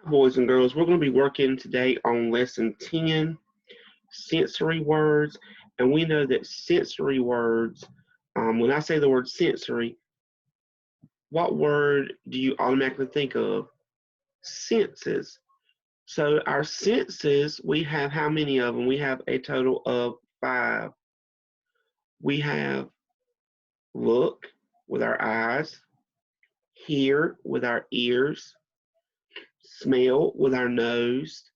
Boys and girls, we're going to be working today on lesson 10, sensory words. And we know that sensory words, when I say the word sensory, what word do you automatically think of? Senses. So our senses, we have how many of them? We have a total of 5. We have look with our eyes, hear with our ears, smell with our nose,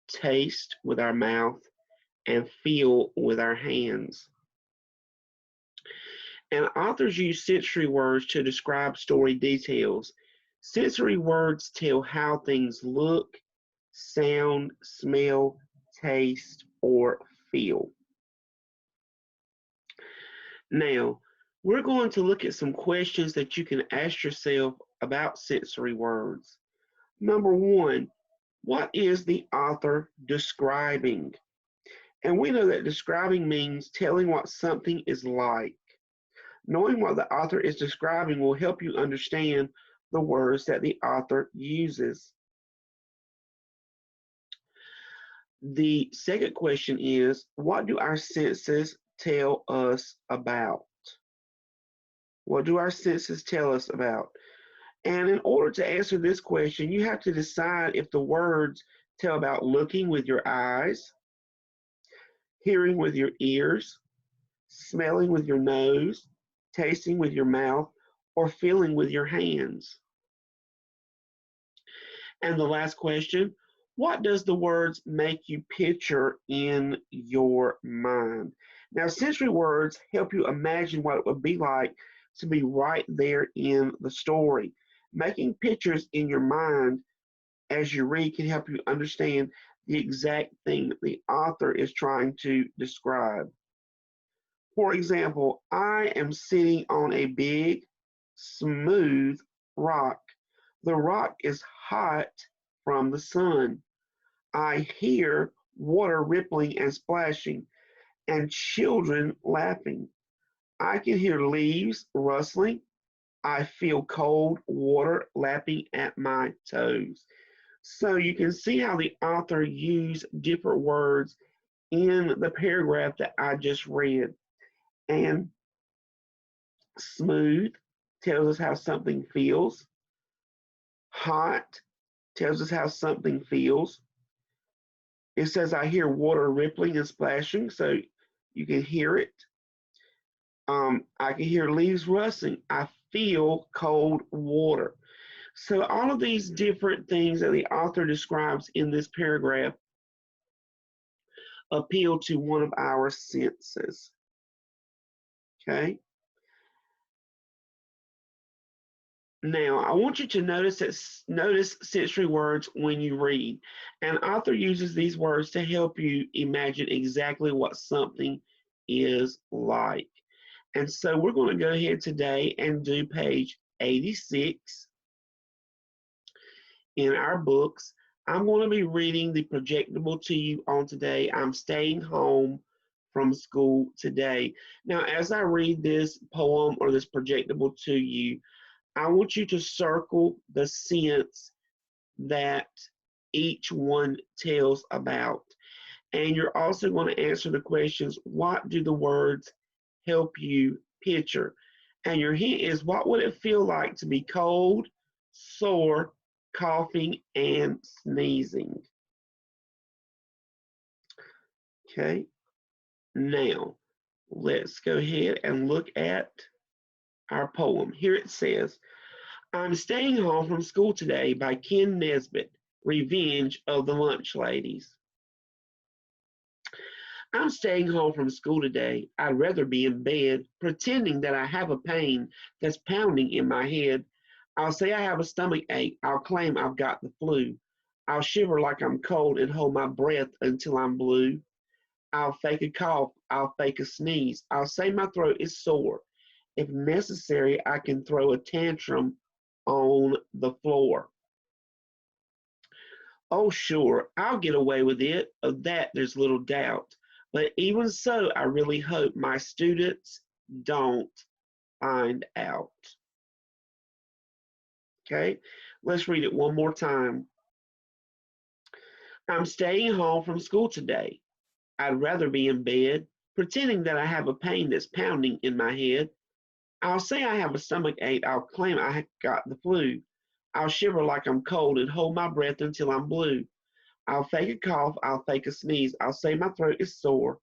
taste with our mouth, and feel with our hands. And authors use sensory words to describe story details. Sensory words tell how things look, sound, smell, taste, or feel. Now, we're going to look at some questions that you can ask yourself about sensory words. Number 1, what is the author describing? And we know that describing means telling what something is like. Knowing what the author is describing will help you understand the words that the author uses. The second question is, what do our senses tell us about? What do our senses tell us about? And in order to answer this question, you have to decide if the words tell about looking with your eyes, hearing with your ears, smelling with your nose, tasting with your mouth, or feeling with your hands. And the last question, what does the words make you picture in your mind? Now, sensory words help you imagine what it would be like to be right there in the story. Making pictures in your mind as you read can help you understand the exact thing that the author is trying to describe. For example, I am sitting on a big, smooth rock. The rock is hot from the sun. I hear water rippling and splashing and children laughing. I can hear leaves rustling. I feel cold water lapping at my toes. So you can see how the author used different words in the paragraph that I just read. And smooth tells us how something feels. Hot tells us how something feels. It says, I hear water rippling and splashing, so you can hear it. I can hear leaves rustling. I feel cold water. So all of these different things that the author describes in this paragraph appeal to one of our senses. Okay. Now, I want you to notice sensory words when you read. An author uses these words to help you imagine exactly what something is like. And so we're going to go ahead today and do page 86 in our books. I'm going to be reading the projectable to you on today. I'm staying home from school today. Now, as I read this poem or this projectable to you, I want you to circle the sense that each one tells about. And you're also going to answer the questions, what do the words help you picture? And your hint is, what would it feel like to be cold, sore, coughing, and sneezing? Okay, now let's go ahead and look at our poem. Here it says, I'm Staying Home from School Today by Ken Nesbitt, Revenge of the Lunch Ladies. I'm staying home from school today. I'd rather be in bed, pretending that I have a pain that's pounding in my head. I'll say I have a stomach ache. I'll claim I've got the flu. I'll shiver like I'm cold and hold my breath until I'm blue. I'll fake a cough. I'll fake a sneeze. I'll say my throat is sore. If necessary, I can throw a tantrum on the floor. Oh, sure, I'll get away with it. Of that, there's little doubt. But even so, I really hope my students don't find out. Okay, let's read it one more time. I'm staying home from school today. I'd rather be in bed, pretending that I have a pain that's pounding in my head. I'll say I have a stomach ache. I'll claim I got the flu. I'll shiver like I'm cold and hold my breath until I'm blue. I'll fake a cough. I'll fake a sneeze. I'll say my throat is sore.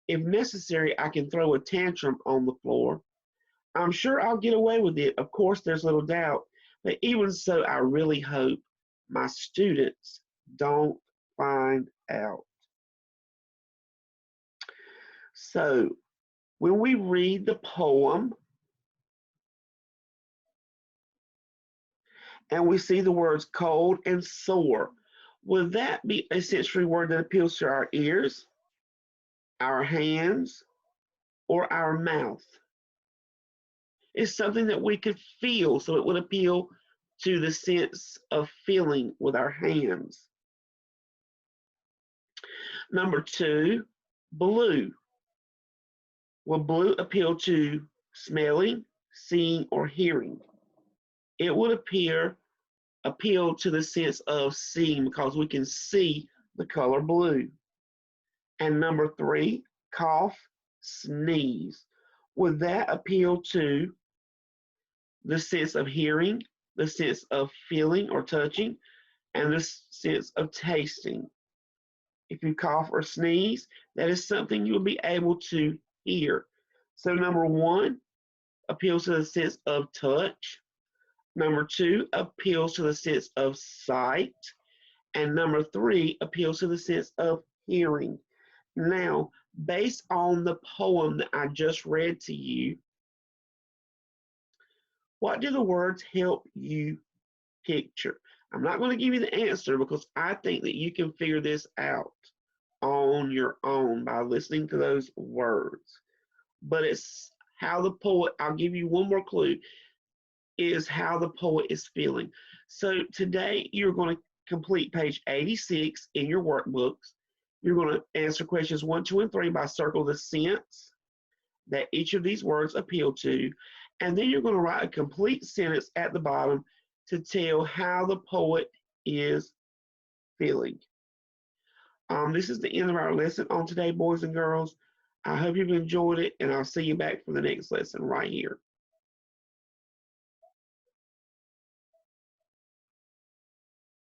If necessary, I can throw a tantrum on the floor. I'm sure I'll get away with it. Of course, there's little doubt. But even so, I really hope my students don't find out. So, when we read the poem and we see the words cold and sore, would that be a sensory word that appeals to our ears, our hands, or our mouth? It's something that we could feel, so it would appeal to the sense of feeling with our hands. Number two, blue. Will blue appeal to smelling, seeing, or hearing? It would appeal to the sense of seeing because we can see the color blue. And number three, cough, sneeze. Would that appeal to the sense of hearing, the sense of feeling or touching, and the sense of tasting? If you cough or sneeze, that is something you will be able to hear. So number one appeals to the sense of touch. Number two appeals to the sense of sight. And number three appeals to the sense of hearing. Now, based on the poem that I just read to you, what do the words help you picture? I'm not going to give you the answer because I think that you can figure this out on your own by listening to those words. But it's how the poet, I'll give you one more clue, is how the poet is feeling. So today you're going to complete page 86 in your workbooks. You're going to answer questions 1, 2, and 3 by circle the sense that each of these words appeal to. And then you're going to write a complete sentence at the bottom to tell how the poet is feeling. This is the end of our lesson on today, boys and girls. I hope you've enjoyed it, and I'll see you back for the next lesson right here.